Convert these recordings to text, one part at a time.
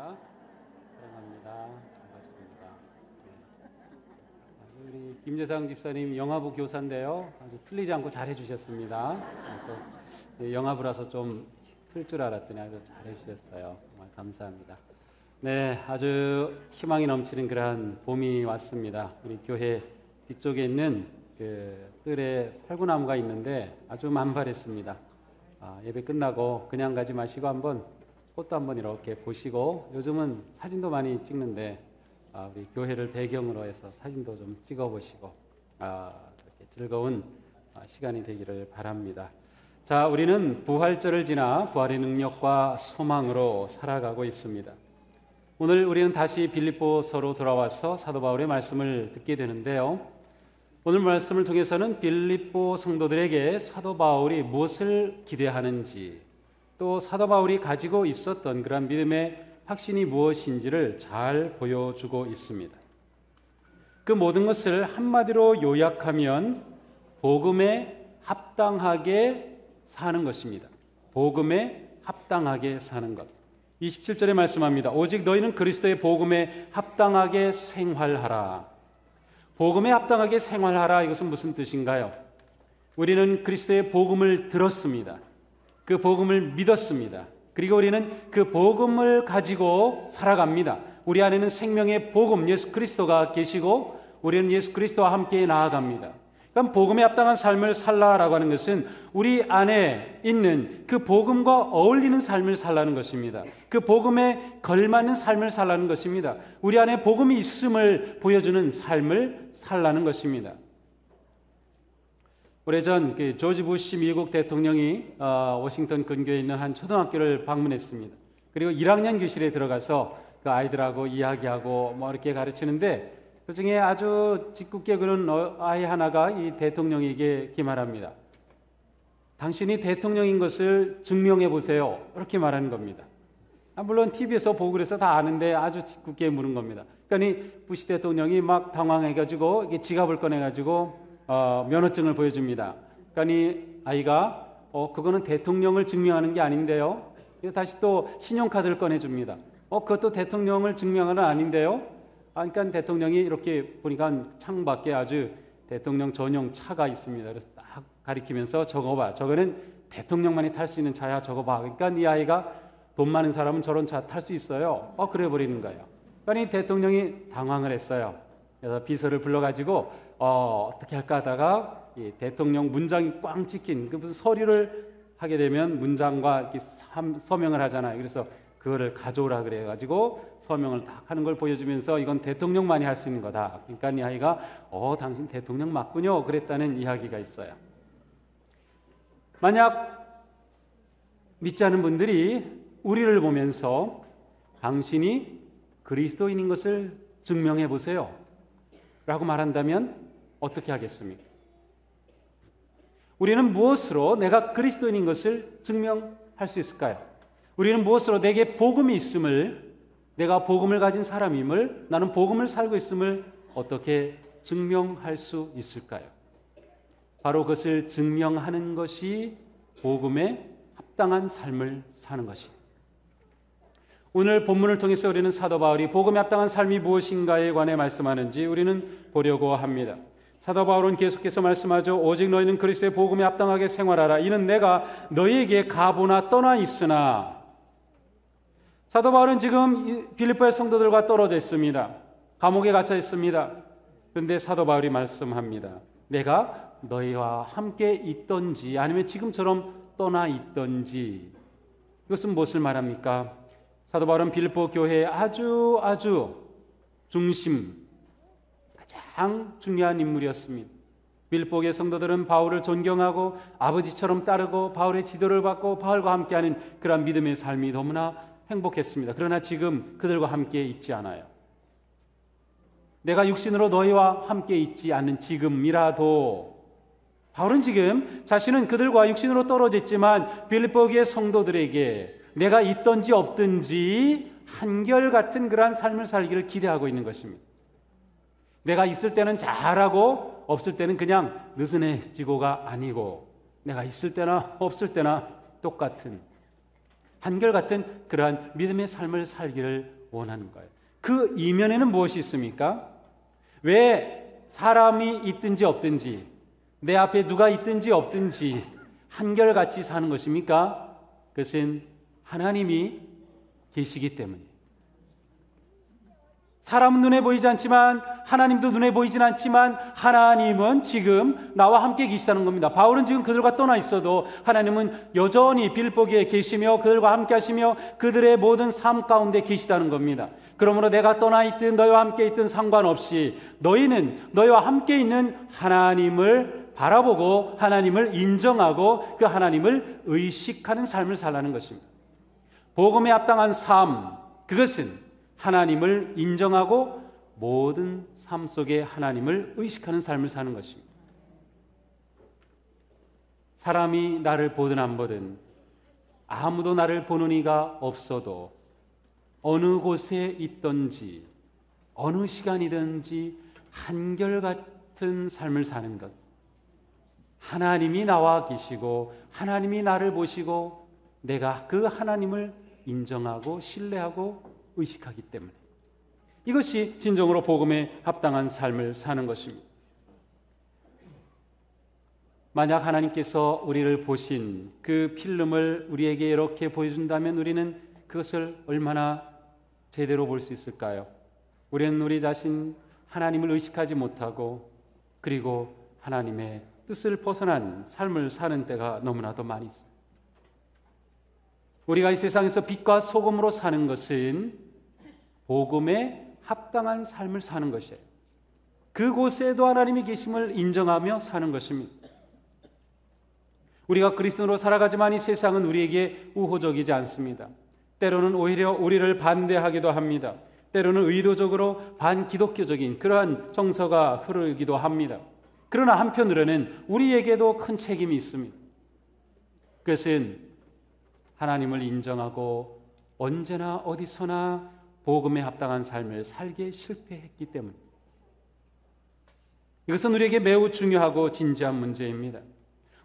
반갑습니다. 사랑합니다. 반갑습니다. 우리 김재상 집사님 영화부 교사인데요. 아주 틀리지 않고 잘 해주셨습니다. 영화부라서 좀 틀 줄 알았더니 아주 잘 해주셨어요. 정말 감사합니다. 네, 아주 희망이 넘치는 그러한 봄이 왔습니다. 우리 교회 뒤쪽에 있는 그 뜰에 살구나무가 있는데 아주 만발했습니다. 예배 끝나고 그냥 가지 마시고 한번 꽃도 한번 이렇게 보시고, 요즘은 사진도 많이 찍는데 우리 교회를 배경으로 해서 사진도 좀 찍어보시고 이렇게 즐거운 시간이 되기를 바랍니다. 자, 우리는 부활절을 지나 부활의 능력과 소망으로 살아가고 있습니다. 오늘 우리는 다시 빌립보서로 돌아와서 사도 바울의 말씀을 듣게 되는데요. 오늘 말씀을 통해서는 빌립보 성도들에게 사도 바울이 무엇을 기대하는지, 또 사도 바울이 가지고 있었던 그런 믿음의 확신이 무엇인지를 잘 보여주고 있습니다. 그 모든 것을 한마디로 요약하면 복음에 합당하게 사는 것입니다. 복음에 합당하게 사는 것. 27절에 말씀합니다. 오직 너희는 그리스도의 복음에 합당하게 생활하라. 복음에 합당하게 생활하라. 이것은 무슨 뜻인가요? 우리는 그리스도의 복음을 들었습니다. 그 복음을 믿었습니다. 그리고 우리는 그 복음을 가지고 살아갑니다. 우리 안에는 생명의 복음 예수 그리스도가 계시고 우리는 예수 그리스도와 함께 나아갑니다. 그럼 복음에 합당한 삶을 살라라고 하는 것은 우리 안에 있는 그 복음과 어울리는 삶을 살라는 것입니다. 그 복음에 걸맞는 삶을 살라는 것입니다. 우리 안에 복음이 있음을 보여주는 삶을 살라는 것입니다. 오래전 조지 부시 미국 대통령이 워싱턴 근교에 있는 한 초등학교를 방문했습니다. 그리고 1학년 교실에 들어가서 그 아이들하고 이야기하고 이렇게 가르치는데, 그 중에 아주 짓궂게 그런 아이 하나가 이 대통령에게 이렇게 말합니다. 당신이 대통령인 것을 증명해 보세요. 이렇게 말하는 겁니다. 물론 TV에서 보고 그래서 다 아는데 아주 짓궂게 물은 겁니다. 그러니까 이 부시 대통령이 막 당황해가지고 이게 지갑을 꺼내가지고 면허증을 보여줍니다. 그러니까 이 아이가 그거는 대통령을 증명하는 게 아닌데요. 다시 또 신용카드를 꺼내줍니다. 그것도 대통령을 증명하는 아닌데요. 그러니까 대통령이 이렇게 보니까 창밖에 아주 대통령 전용 차가 있습니다. 그래서 딱 가리키면서 저거 봐. 저거는 대통령만이 탈 수 있는 차야. 저거 봐. 그러니까 이 아이가 돈 많은 사람은 저런 차 탈 수 있어요. 그래 버리는 거예요. 그러니까 이 대통령이 당황을 했어요. 그래서 비서를 불러가지고 어떻게 할까 하다가 이 대통령 문장이 꽝 찍힌 그 무슨 서류를 하게 되면 문장과 이렇게 서명을 하잖아요. 그래서 그거를 가져오라 그래가지고 서명을 딱 하는 걸 보여주면서 이건 대통령만이 할 수 있는 거다. 그러니까 이 아이가 당신 대통령 맞군요. 그랬다는 이야기가 있어요. 만약 믿지 않은 분들이 우리를 보면서 당신이 그리스도인인 것을 증명해 보세요 라고 말한다면 어떻게 하겠습니까? 우리는 무엇으로 내가 그리스도인인 것을 증명할 수 있을까요? 우리는 무엇으로 내게 복음이 있음을, 내가 복음을 가진 사람임을, 나는 복음을 살고 있음을 어떻게 증명할 수 있을까요? 바로 그것을 증명하는 것이 복음에 합당한 삶을 사는 것입니다. 오늘 본문을 통해서 우리는 사도 바울이 복음에 합당한 삶이 무엇인가에 관해 말씀하는지 우리는 보려고 합니다. 사도 바울은 계속해서 말씀하죠. 오직 너희는 그리스도의 복음에 합당하게 생활하라. 이는 내가 너희에게 가보나 떠나 있으나. 사도 바울은 지금 빌립보의 성도들과 떨어져 있습니다. 감옥에 갇혀 있습니다. 그런데 사도 바울이 말씀합니다. 내가 너희와 함께 있던지 아니면 지금처럼 떠나 있던지. 이것은 무엇을 말합니까? 사도 바울은 빌립보 교회의 아주 중심, 가장 중요한 인물이었습니다. 빌립보의 성도들은 바울을 존경하고 아버지처럼 따르고 바울의 지도를 받고 바울과 함께하는 그런 믿음의 삶이 너무나 행복했습니다. 그러나 지금 그들과 함께 있지 않아요. 내가 육신으로 너희와 함께 있지 않는 지금이라도 바울은 지금 자신은 그들과 육신으로 떨어져 있지만 빌립보의 성도들에게 내가 있든지 없든지 한결같은 그러한 삶을 살기를 기대하고 있는 것입니다. 내가 있을 때는 잘하고 없을 때는 그냥 느슨해지고가 아니고 내가 있을 때나 없을 때나 똑같은, 한결같은 그러한 믿음의 삶을 살기를 원하는 거예요. 그 이면에는 무엇이 있습니까? 왜 사람이 있든지 없든지, 내 앞에 누가 있든지 없든지 한결같이 사는 것입니까? 그것은 하나님이 계시기 때문이에요. 사람은 눈에 보이지 않지만, 하나님도 눈에 보이진 않지만 하나님은 지금 나와 함께 계시다는 겁니다. 바울은 지금 그들과 떠나 있어도 하나님은 여전히 빌보기에 계시며 그들과 함께 하시며 그들의 모든 삶 가운데 계시다는 겁니다. 그러므로 내가 떠나 있든 너희와 함께 있든 상관없이 너희는 너희와 함께 있는 하나님을 바라보고 하나님을 인정하고 그 하나님을 의식하는 삶을 살라는 것입니다. 복음에 합당한 삶, 그것은 하나님을 인정하고 모든 삶 속에 하나님을 의식하는 삶을 사는 것입니다. 사람이 나를 보든 안 보든, 아무도 나를 보는 이가 없어도 어느 곳에 있든지 어느 시간이든지 한결같은 삶을 사는 것, 하나님이 나와 계시고 하나님이 나를 보시고 내가 그 하나님을 인정하고 신뢰하고 의식하기 때문에, 이것이 진정으로 복음에 합당한 삶을 사는 것입니다. 만약 하나님께서 우리를 보신 그 필름을 우리에게 이렇게 보여준다면 우리는 그것을 얼마나 제대로 볼 수 있을까요? 우리는 우리 자신 하나님을 의식하지 못하고 그리고 하나님의 뜻을 벗어난 삶을 사는 때가 너무나도 많이 있습니다. 우리가 이 세상에서 빛과 소금으로 사는 것은 복음에 합당한 삶을 사는 것이에요. 그곳에도 하나님이 계심을 인정하며 사는 것입니다. 우리가 그리스도로 살아가지만 이 세상은 우리에게 우호적이지 않습니다. 때로는 오히려 우리를 반대하기도 합니다. 때로는 의도적으로 반기독교적인 그러한 정서가 흐르기도 합니다. 그러나 한편으로는 우리에게도 큰 책임이 있습니다. 그것은 하나님을 인정하고 언제나 어디서나 복음에 합당한 삶을 살기에 실패했기 때문입니다. 이것은 우리에게 매우 중요하고 진지한 문제입니다.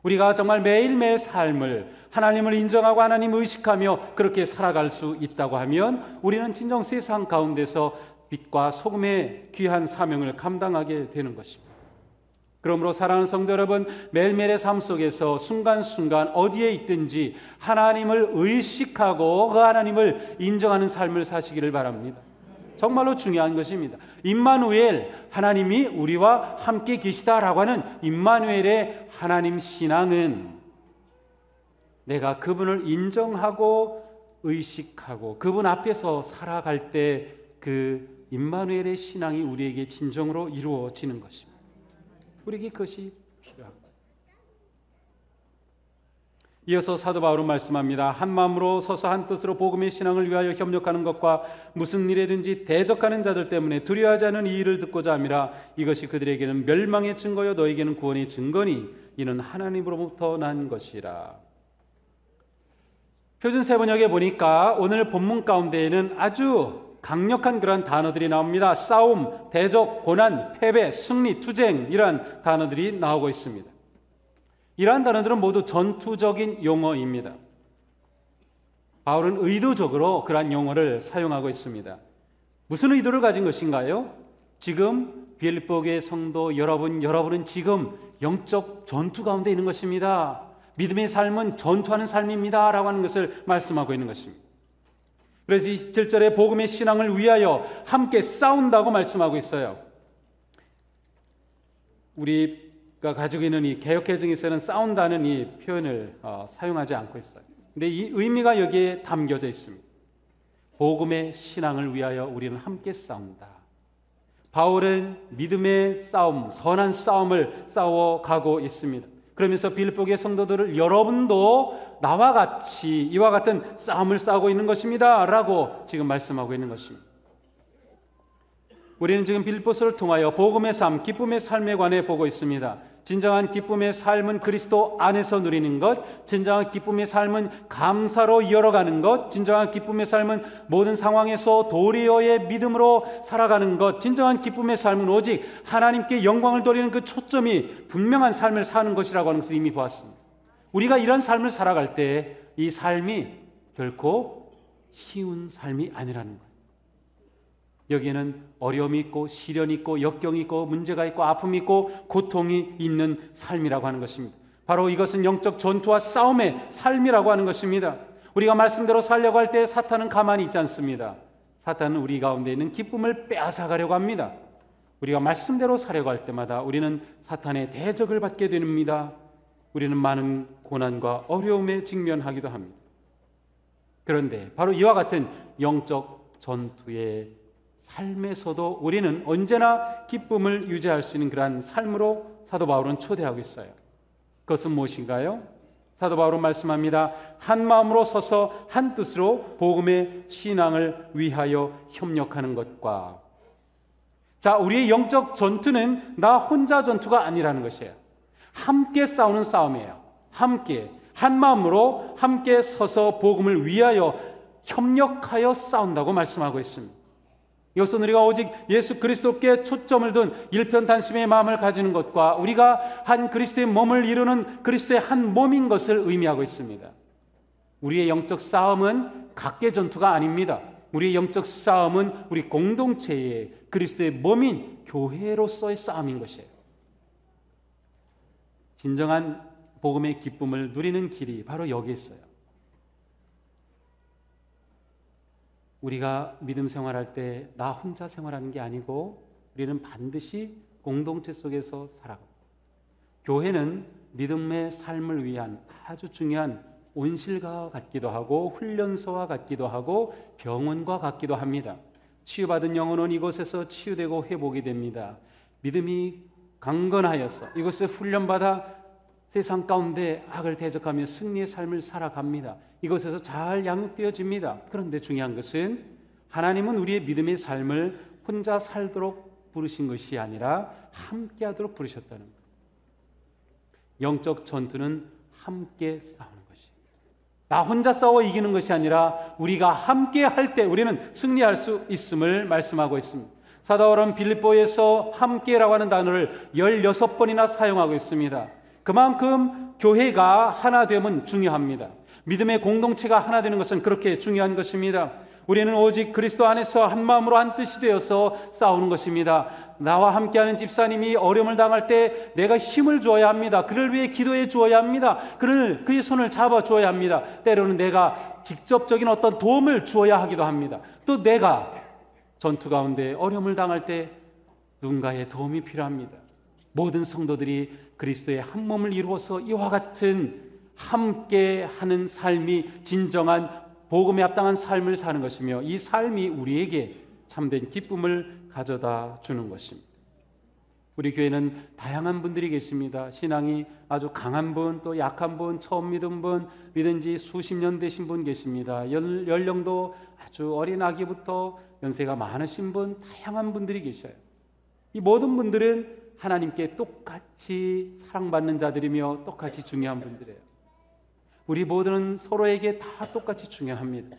우리가 정말 매일매일 삶을 하나님을 인정하고 하나님을 의식하며 그렇게 살아갈 수 있다고 하면 우리는 진정 세상 가운데서 빛과 소금의 귀한 사명을 감당하게 되는 것입니다. 그러므로 사랑하는 성도 여러분, 매일매일의 삶 속에서 순간순간 어디에 있든지 하나님을 의식하고 그 하나님을 인정하는 삶을 사시기를 바랍니다. 정말로 중요한 것입니다. 임마누엘, 하나님이 우리와 함께 계시다라고 하는 임마누엘의 하나님 신앙은 내가 그분을 인정하고 의식하고 그분 앞에서 살아갈 때 그 임마누엘의 신앙이 우리에게 진정으로 이루어지는 것입니다. 우리에게 그것이 필요합니다. 이어서 사도 바울은 말씀합니다. 한 마음으로 서서 한 뜻으로 복음의 신앙을 위하여 협력하는 것과 무슨 일에든지 대적하는 자들 때문에 두려워하지 않은 이 일을 듣고자 함이라. 이것이 그들에게는 멸망의 증거요 너에게는 구원의 증거니 이는 하나님으로부터 난 것이라. 표준 세번역에 보니까 오늘 본문 가운데에는 아주 강력한 그런 단어들이 나옵니다. 싸움, 대적, 고난, 패배, 승리, 투쟁, 이러한 단어들이 나오고 있습니다. 이러한 단어들은 모두 전투적인 용어입니다. 바울은 의도적으로 그러한 용어를 사용하고 있습니다. 무슨 의도를 가진 것인가요? 지금 빌립보교의 성도 여러분은 지금 영적 전투 가운데 있는 것입니다. 믿음의 삶은 전투하는 삶입니다 라고 하는 것을 말씀하고 있는 것입니다. 그래서 27절에 복음의 신앙을 위하여 함께 싸운다고 말씀하고 있어요. 우리가 가지고 있는 이 개역개정에서는 싸운다는 이 표현을 사용하지 않고 있어요. 근데 이 의미가 여기에 담겨져 있습니다. 복음의 신앙을 위하여 우리는 함께 싸운다. 바울은 믿음의 싸움, 선한 싸움을 싸워가고 있습니다. 그러면서 빌립보의 성도들을 여러분도 나와 같이 이와 같은 싸움을 싸우고 있는 것입니다 라고 지금 말씀하고 있는 것입니다. 우리는 지금 빌립보서를 통하여 복음의 삶, 기쁨의 삶에 관해 보고 있습니다. 진정한 기쁨의 삶은 그리스도 안에서 누리는 것, 진정한 기쁨의 삶은 감사로 이어가는 것, 진정한 기쁨의 삶은 모든 상황에서 도리어의 믿음으로 살아가는 것, 진정한 기쁨의 삶은 오직 하나님께 영광을 돌리는 그 초점이 분명한 삶을 사는 것이라고 하는 것을 이미 보았습니다. 우리가 이런 삶을 살아갈 때 이 삶이 결코 쉬운 삶이 아니라는 거예요. 여기에는 어려움이 있고 시련이 있고 역경이 있고 문제가 있고 아픔이 있고 고통이 있는 삶이라고 하는 것입니다. 바로 이것은 영적 전투와 싸움의 삶이라고 하는 것입니다. 우리가 말씀대로 살려고 할 때 사탄은 가만히 있지 않습니다. 사탄은 우리 가운데 있는 기쁨을 빼앗아가려고 합니다. 우리가 말씀대로 살려고 할 때마다 우리는 사탄의 대적을 받게 됩니다. 우리는 많은 고난과 어려움에 직면하기도 합니다. 그런데 바로 이와 같은 영적 전투의 삶에서도 우리는 언제나 기쁨을 유지할 수 있는 그러한 삶으로 사도 바울은 초대하고 있어요. 그것은 무엇인가요? 사도 바울은 말씀합니다. 한 마음으로 서서 한 뜻으로 복음의 신앙을 위하여 협력하는 것과, 자, 우리의 영적 전투는 나 혼자 전투가 아니라는 것이에요. 함께 싸우는 싸움이에요. 함께 한 마음으로 함께 서서 복음을 위하여 협력하여 싸운다고 말씀하고 있습니다. 이것은 우리가 오직 예수 그리스도께 초점을 둔 일편단심의 마음을 가지는 것과 우리가 한 그리스도의 몸을 이루는 그리스도의 한 몸인 것을 의미하고 있습니다. 우리의 영적 싸움은 각계 전투가 아닙니다. 우리의 영적 싸움은 우리 공동체의 그리스도의 몸인 교회로서의 싸움인 것이에요. 진정한 복음의 기쁨을 누리는 길이 바로 여기 있어요. 우리가 믿음 생활할 때 나 혼자 생활하는 게 아니고 우리는 반드시 공동체 속에서 살아가고, 교회는 믿음의 삶을 위한 아주 중요한 온실과 같기도 하고 훈련소와 같기도 하고 병원과 같기도 합니다. 치유받은 영혼은 이곳에서 치유되고 회복이 됩니다. 믿음이 강건하여서 이곳에 훈련받아 세상 가운데 악을 대적하며 승리의 삶을 살아갑니다. 이곳에서 잘 양육되어집니다. 그런데 중요한 것은 하나님은 우리의 믿음의 삶을 혼자 살도록 부르신 것이 아니라 함께하도록 부르셨다는 것. 영적 전투는 함께 싸우는 것이, 나 혼자 싸워 이기는 것이 아니라 우리가 함께 할 때 우리는 승리할 수 있음을 말씀하고 있습니다. 사도 바울은 빌립보에서 함께라고 하는 단어를 16번이나 사용하고 있습니다. 그만큼 교회가 하나 되면 중요합니다. 믿음의 공동체가 하나 되는 것은 그렇게 중요한 것입니다. 우리는 오직 그리스도 안에서 한 마음으로 한 뜻이 되어서 싸우는 것입니다. 나와 함께하는 집사님이 어려움을 당할 때 내가 힘을 주어야 합니다. 그를 위해 기도해 주어야 합니다. 그의 손을 잡아 주어야 합니다. 때로는 내가 직접적인 어떤 도움을 주어야 하기도 합니다. 또 내가 전투 가운데 어려움을 당할 때 누군가의 도움이 필요합니다. 모든 성도들이 그리스도의 한 몸을 이루어서 이와 같은 함께하는 삶이 진정한 복음에 합당한 삶을 사는 것이며, 이 삶이 우리에게 참된 기쁨을 가져다 주는 것입니다. 우리 교회는 다양한 분들이 계십니다. 신앙이 아주 강한 분, 또 약한 분, 처음 믿은 분, 믿은 지 수십 년 되신 분 계십니다. 연령도 아주 어린 아기부터 연세가 많으신 분, 다양한 분들이 계셔요. 이 모든 분들은 하나님께 똑같이 사랑받는 자들이며 똑같이 중요한 분들이에요. 우리 모두는 서로에게 다 똑같이 중요합니다.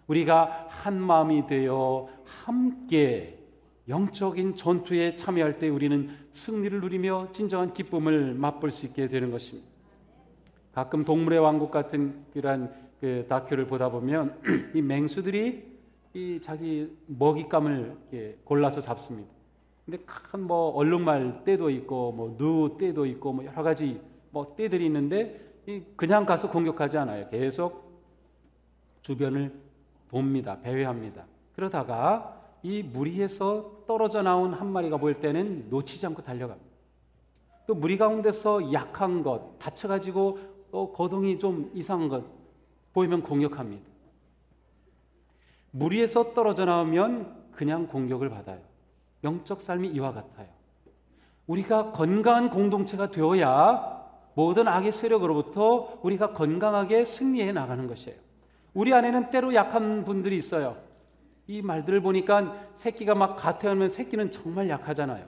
우리가 한 마음이 되어 함께 영적인 전투에 참여할 때 우리는 승리를 누리며 진정한 기쁨을 맛볼 수 있게 되는 것입니다. 가끔 동물의 왕국 같은 그런 다큐를 보다 보면 이 맹수들이 이 자기 먹잇감을 이렇게 골라서 잡습니다. 근데 큰 뭐 얼룩말 떼도 있고 누 떼도 있고 여러 가지 떼들이 있는데 그냥 가서 공격하지 않아요. 계속 주변을 돕니다. 배회합니다. 그러다가 이 무리에서 떨어져 나온 한 마리가 보일 때는 놓치지 않고 달려갑니다. 또 무리 가운데서 약한 것, 다쳐가지고 또 거동이 좀 이상한 것 보이면 공격합니다. 무리에서 떨어져 나오면 그냥 공격을 받아요. 영적 삶이 이와 같아요. 우리가 건강한 공동체가 되어야 모든 악의 세력으로부터 우리가 건강하게 승리해 나가는 것이에요. 우리 안에는 때로 약한 분들이 있어요. 이 말들을 보니까 새끼가 막 가태하면 새끼는 정말 약하잖아요.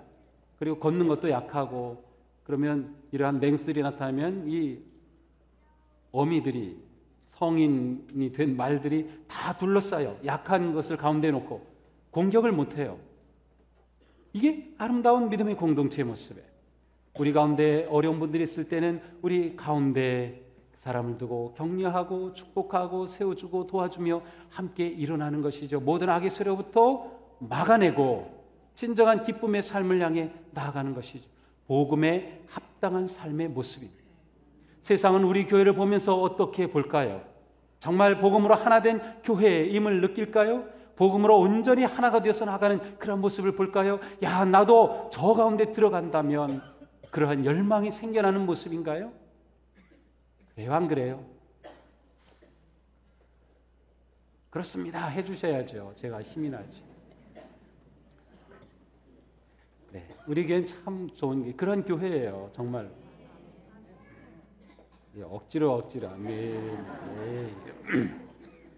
그리고 걷는 것도 약하고, 그러면 이러한 맹수들이 나타나면 이 어미들이, 성인이 된 말들이 다 둘러싸여 약한 것을 가운데 놓고 공격을 못해요. 이게 아름다운 믿음의 공동체의 모습이에요. 우리 가운데 어려운 분들이 있을 때는 우리 가운데 사람을 두고 격려하고 축복하고 세워주고 도와주며 함께 일어나는 것이죠. 모든 악의 세력부터 막아내고 진정한 기쁨의 삶을 향해 나아가는 것이죠. 복음에 합당한 삶의 모습입니다. 세상은 우리 교회를 보면서 어떻게 볼까요? 정말 복음으로 하나 된 교회임을 느낄까요? 복음으로 온전히 하나가 되어서 나가는 그런 모습을 볼까요? 야, 나도 저 가운데 들어간다면 그러한 열망이 생겨나는 모습인가요? 그래요, 안 그래요? 그렇습니다. 해주셔야죠. 제가 힘이 나지. 네, 우리 교회는 참 좋은 게 그런 교회예요. 정말. 네, 억지로. 아멘.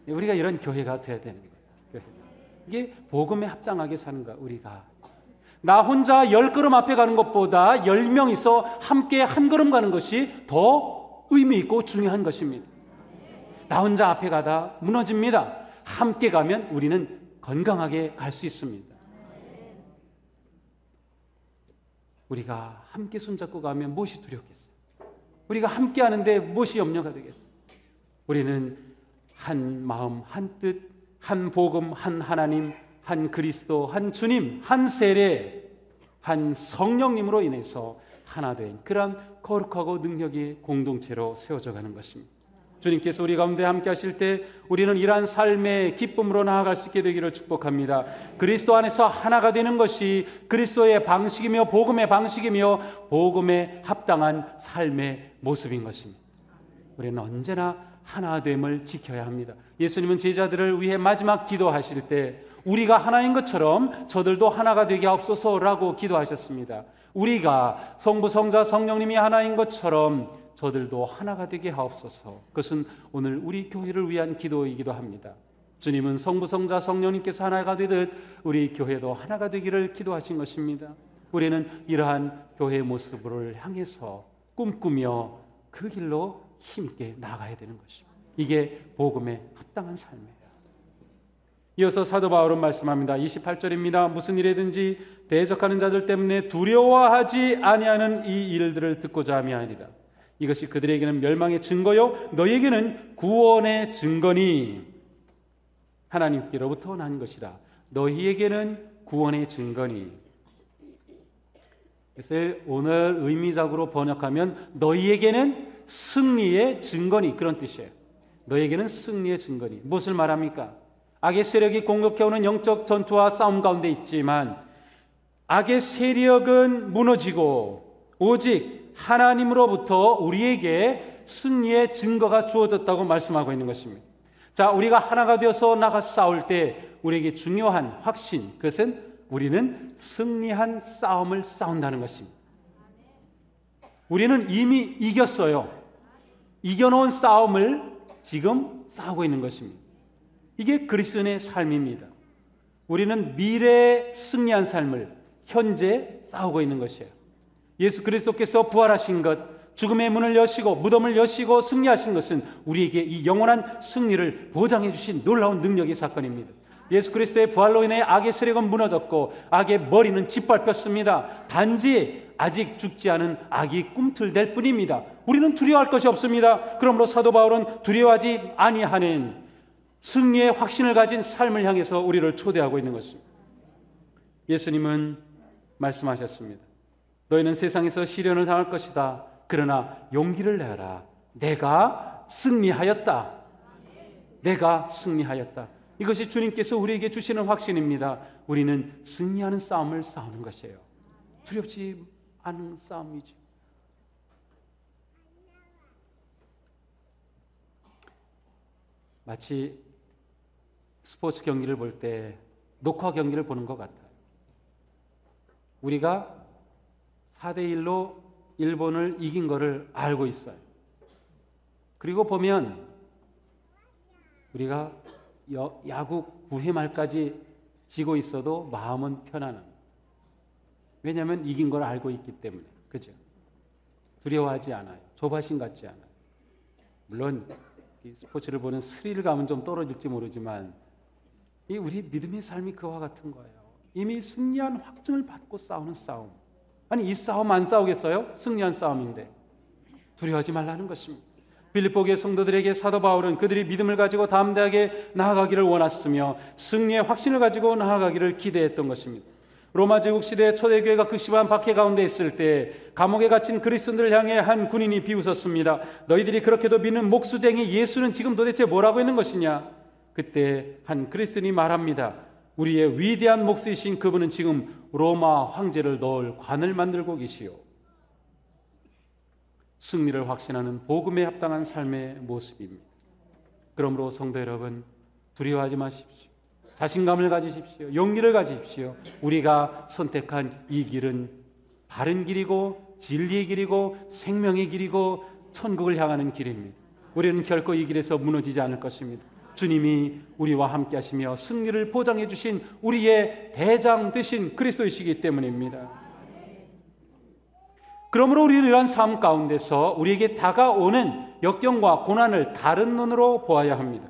네. 우리가 이런 교회가 돼야 되는 거예요. 이게 복음에 합당하게 사는 거야. 우리가 나 혼자 10걸음 앞에 가는 것보다 10명이서 함께 한 걸음 가는 것이 더 의미 있고 중요한 것입니다. 나 혼자 앞에 가다 무너집니다. 함께 가면 우리는 건강하게 갈 수 있습니다. 우리가 함께 손잡고 가면 무엇이 두렵겠어요? 우리가 함께 하는데 무엇이 염려가 되겠어요? 우리는 한 마음, 한 뜻, 한 복음, 한 하나님, 한 그리스도, 한 주님, 한 세례, 한 성령님으로 인해서 하나 된 그런 거룩하고 능력이 공동체로 세워져 가는 것입니다. 주님께서 우리 가운데 함께 하실 때 우리는 이러한 삶의 기쁨으로 나아갈 수 있게 되기를 축복합니다. 그리스도 안에서 하나가 되는 것이 그리스도의 방식이며 복음의 방식이며 복음에 합당한 삶의 모습인 것입니다. 우리는 언제나 하나됨을 지켜야 합니다. 예수님은 제자들을 위해 마지막 기도하실 때 우리가 하나인 것처럼 저들도 하나가 되게 하옵소서라고 기도하셨습니다. 우리가 성부, 성자, 성령님이 하나인 것처럼 저들도 하나가 되게 하옵소서. 그것은 오늘 우리 교회를 위한 기도이기도 합니다. 주님은 성부, 성자, 성령님께서 하나가 되듯 우리 교회도 하나가 되기를 기도하신 것입니다. 우리는 이러한 교회의 모습을 향해서 꿈꾸며 그 길로 힘있게 나가야 되는 것입니다. 이게 복음에 합당한 삶이에요. 이어서 사도 바울은 말씀합니다. 28절입니다. 무슨 일이든지 대적하는 자들 때문에 두려워하지 아니하는 이 일들을 듣고자 함이 아니라 이것이 그들에게는 멸망의 증거요 너희에게는 구원의 증거니 하나님께로부터 난 것이라. 너희에게는 구원의 증거니. 그래서 오늘 의미적으로 번역하면 너희에게는 승리의 증거니, 그런 뜻이에요. 너희에게는 승리의 증거니. 무엇을 말합니까? 악의 세력이 공격해오는 영적 전투와 싸움 가운데 있지만 악의 세력은 무너지고 오직 하나님으로부터 우리에게 승리의 증거가 주어졌다고 말씀하고 있는 것입니다. 자, 우리가 하나가 되어서 나가 싸울 때 우리에게 중요한 확신, 그것은 우리는 승리한 싸움을 싸운다는 것입니다. 우리는 이미 이겼어요. 이겨놓은 싸움을 지금 싸우고 있는 것입니다. 이게 그리스도인의 삶입니다. 우리는 미래에 승리한 삶을 현재 싸우고 있는 것이에요. 예수 그리스도께서 부활하신 것, 죽음의 문을 여시고 무덤을 여시고 승리하신 것은 우리에게 이 영원한 승리를 보장해 주신 놀라운 능력의 사건입니다. 예수 그리스도의 부활로 인해 악의 세력은 무너졌고 악의 머리는 짓밟혔습니다. 단지 아직 죽지 않은 악이 꿈틀댈 뿐입니다. 우리는 두려워할 것이 없습니다. 그러므로 사도 바울은 두려워하지 아니하는 승리의 확신을 가진 삶을 향해서 우리를 초대하고 있는 것입니다. 예수님은 말씀하셨습니다. 너희는 세상에서 시련을 당할 것이다. 그러나 용기를 내라. 내가 승리하였다. 내가 승리하였다. 이것이 주님께서 우리에게 주시는 확신입니다. 우리는 승리하는 싸움을 싸우는 것이에요. 두렵지 않은 싸움이죠. 마치 스포츠 경기를 볼 때 녹화 경기를 보는 것 같아요. 우리가 4대1로 일본을 이긴 것을 알고 있어요. 그리고 보면 우리가 야구 9회 말까지 지고 있어도 마음은 편안합니다. 왜냐하면 이긴 걸 알고 있기 때문에. 그죠? 두려워하지 않아요. 조바심 같지 않아요. 물론 이 스포츠를 보는 스릴감은 좀 떨어질지 모르지만 이 우리 믿음의 삶이 그와 같은 거예요. 이미 승리한 확증을 받고 싸우는 싸움. 아니 이 싸움 안 싸우겠어요? 승리한 싸움인데. 두려워하지 말라는 것입니다. 빌립보교의 성도들에게 사도 바울은 그들이 믿음을 가지고 담대하게 나아가기를 원했으며 승리의 확신을 가지고 나아가기를 기대했던 것입니다. 로마 제국 시대의 초대교회가 극심한 박해 가운데 있을 때 감옥에 갇힌 그리스도인들을 향해 한 군인이 비웃었습니다. 너희들이 그렇게도 믿는 목수쟁이 예수는 지금 도대체 뭐라고 있는 것이냐? 그때 한 그리스도인이 말합니다. 우리의 위대한 목수이신 그분은 지금 로마 황제를 넣을 관을 만들고 계시오. 승리를 확신하는 복음에 합당한 삶의 모습입니다. 그러므로 성도 여러분, 두려워하지 마십시오. 자신감을 가지십시오. 용기를 가지십시오. 우리가 선택한 이 길은 바른 길이고 진리의 길이고 생명의 길이고 천국을 향하는 길입니다. 우리는 결코 이 길에서 무너지지 않을 것입니다. 주님이 우리와 함께 하시며 승리를 보장해 주신 우리의 대장 되신 그리스도이시기 때문입니다. 그러므로 우리는 이러한 삶 가운데서 우리에게 다가오는 역경과 고난을 다른 눈으로 보아야 합니다.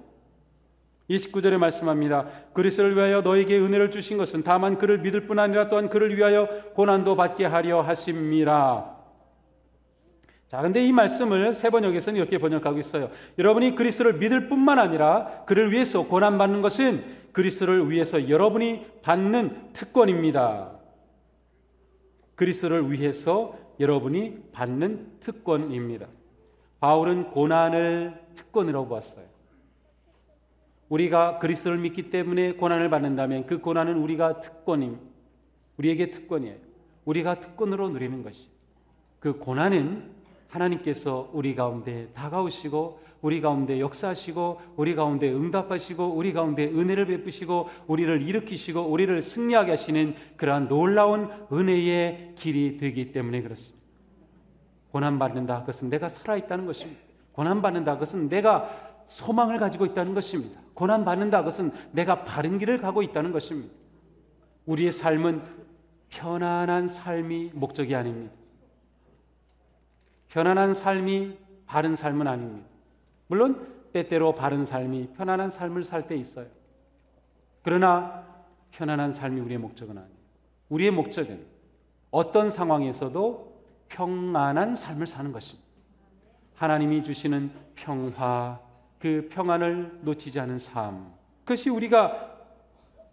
29절에 말씀합니다. 그리스도를 위하여 너에게 은혜를 주신 것은 다만 그를 믿을 뿐 아니라 또한 그를 위하여 고난도 받게 하려 하심이라. 자, 근데 이 말씀을 세 번역에서는 이렇게 번역하고 있어요. 여러분이 그리스도를 믿을 뿐만 아니라 그를 위해서 고난받는 것은 그리스도를 위해서 여러분이 받는 특권입니다. 그리스도를 위해서 여러분이 받는 특권입니다. 바울은 고난을 특권이라고 봤어요. 우리가 그리스도를 믿기 때문에 고난을 받는다면 그 고난은 우리에게 특권이에요. 우리가 특권으로 누리는 것이. 그 고난은 하나님께서 우리 가운데 다가오시고 우리 가운데 역사하시고 우리 가운데 응답하시고 우리 가운데 은혜를 베푸시고 우리를 일으키시고 우리를 승리하게 하시는 그러한 놀라운 은혜의 길이 되기 때문에 그렇습니다. 고난받는다 그것은 내가 살아있다는 것입니다. 고난받는다 그것은 내가 소망을 가지고 있다는 것입니다. 고난받는다 그것은 내가 바른 길을 가고 있다는 것입니다. 우리의 삶은 편안한 삶이 목적이 아닙니다. 편안한 삶이 바른 삶은 아닙니다. 물론 때때로 바른 삶이 편안한 삶을 살 때 있어요. 그러나 편안한 삶이 우리의 목적은 아니에요. 우리의 목적은 어떤 상황에서도 평안한 삶을 사는 것입니다. 하나님이 주시는 평화, 그 평안을 놓치지 않은 삶, 그것이 우리가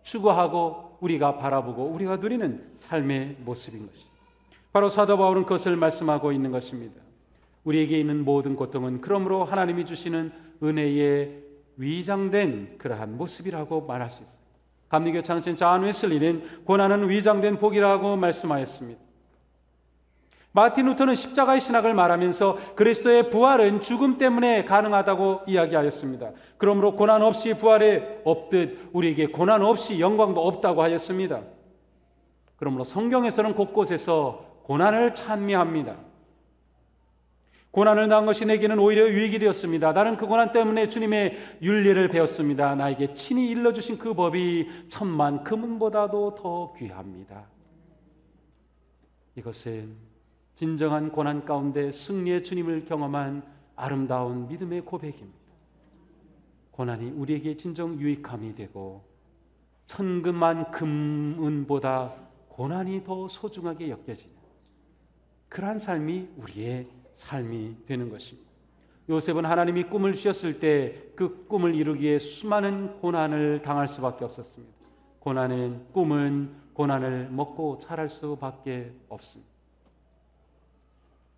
추구하고 우리가 바라보고 우리가 누리는 삶의 모습인 것입니다. 바로 사도 바울은 그것을 말씀하고 있는 것입니다. 우리에게 있는 모든 고통은 그러므로 하나님이 주시는 은혜에 위장된 그러한 모습이라고 말할 수 있어요. 감리교 창신 존 웨슬리는 고난은 위장된 복이라고 말씀하였습니다. 마틴 루터는 십자가의 신학을 말하면서 그리스도의 부활은 죽음 때문에 가능하다고 이야기하였습니다. 그러므로 고난 없이 부활에 없듯 우리에게 고난 없이 영광도 없다고 하였습니다. 그러므로 성경에서는 곳곳에서 고난을 찬미합니다. 고난을 당한 것이 내게는 오히려 유익이 되었습니다. 나는 그 고난 때문에 주님의 윤리를 배웠습니다. 나에게 친히 일러주신 그 법이 천만 금은보다도 더 귀합니다. 이것은 진정한 고난 가운데 승리의 주님을 경험한 아름다운 믿음의 고백입니다. 고난이 우리에게 진정 유익함이 되고 천금만 금은보다 고난이 더 소중하게 여겨지는 그러한 삶이 우리의 삶이 되는 것입니다. 요셉은 하나님이 꿈을 주셨을 때 그 꿈을 이루기 위해 수많은 고난을 당할 수밖에 없었습니다. 꿈은 고난을 먹고 자랄 수밖에 없습니다.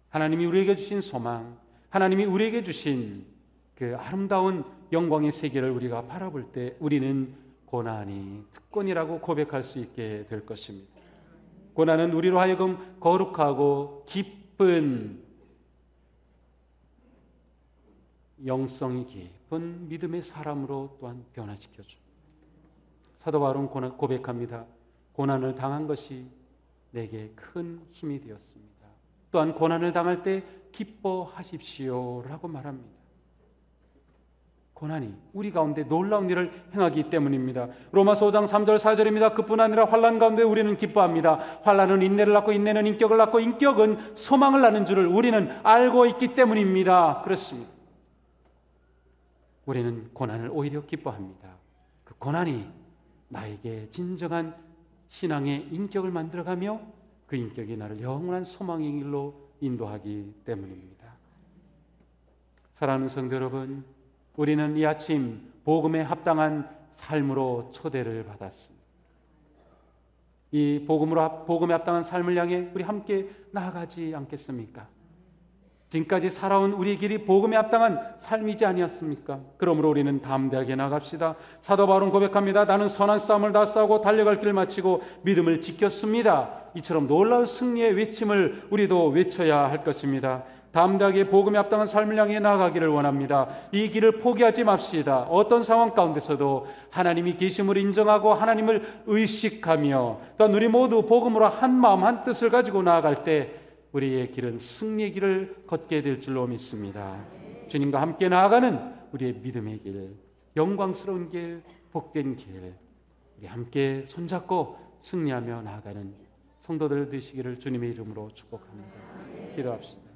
하나님이 우리에게 주신 소망, 하나님이 우리에게 주신 그 아름다운 영광의 세계를 우리가 바라볼 때 우리는 고난이 특권이라고 고백할 수 있게 될 것입니다. 고난은 우리로 하여금 거룩하고 기쁜 영성이 깊은 믿음의 사람으로 또한 변화시켜줍니다. 사도 바울은 고백합니다. 고난을 당한 것이 내게 큰 힘이 되었습니다. 또한 고난을 당할 때 기뻐하십시오라고 말합니다. 고난이 우리 가운데 놀라운 일을 행하기 때문입니다. 로마서 5장 3절 4절입니다. 그뿐 아니라 환난 가운데 우리는 기뻐합니다. 환난은 인내를 낳고 인내는 인격을 낳고 인격은 소망을 낳는 줄을 우리는 알고 있기 때문입니다. 그렇습니다. 우리는 고난을 오히려 기뻐합니다. 그 고난이 나에게 진정한 신앙의 인격을 만들어가며 그 인격이 나를 영원한 소망의 길로 인도하기 때문입니다. 사랑하는 성도 여러분, 우리는 이 아침 복음에 합당한 삶으로 초대를 받았습니다. 이 복음에 합당한 삶을 향해 우리 함께 나아가지 않겠습니까? 지금까지 살아온 우리 길이 복음에 합당한 삶이지 아니었습니까? 그러므로 우리는 담대하게 나갑시다. 사도 바울은 고백합니다. 나는 선한 싸움을 다 싸우고 달려갈 길을 마치고 믿음을 지켰습니다. 이처럼 놀라운 승리의 외침을 우리도 외쳐야 할 것입니다. 담대하게 복음에 합당한 삶을 향해 나아가기를 원합니다. 이 길을 포기하지 맙시다. 어떤 상황 가운데서도 하나님이 계심을 인정하고 하나님을 의식하며 또한 우리 모두 복음으로 한 마음 한 뜻을 가지고 나아갈 때 우리의 길은 승리의 길을 걷게 될 줄로 믿습니다. 주님과 함께 나아가는 우리의 믿음의 길, 영광스러운 길, 복된 길, 우리 함께 손잡고 승리하며 나아가는 성도들 되시기를 주님의 이름으로 축복합니다. 기도합시다.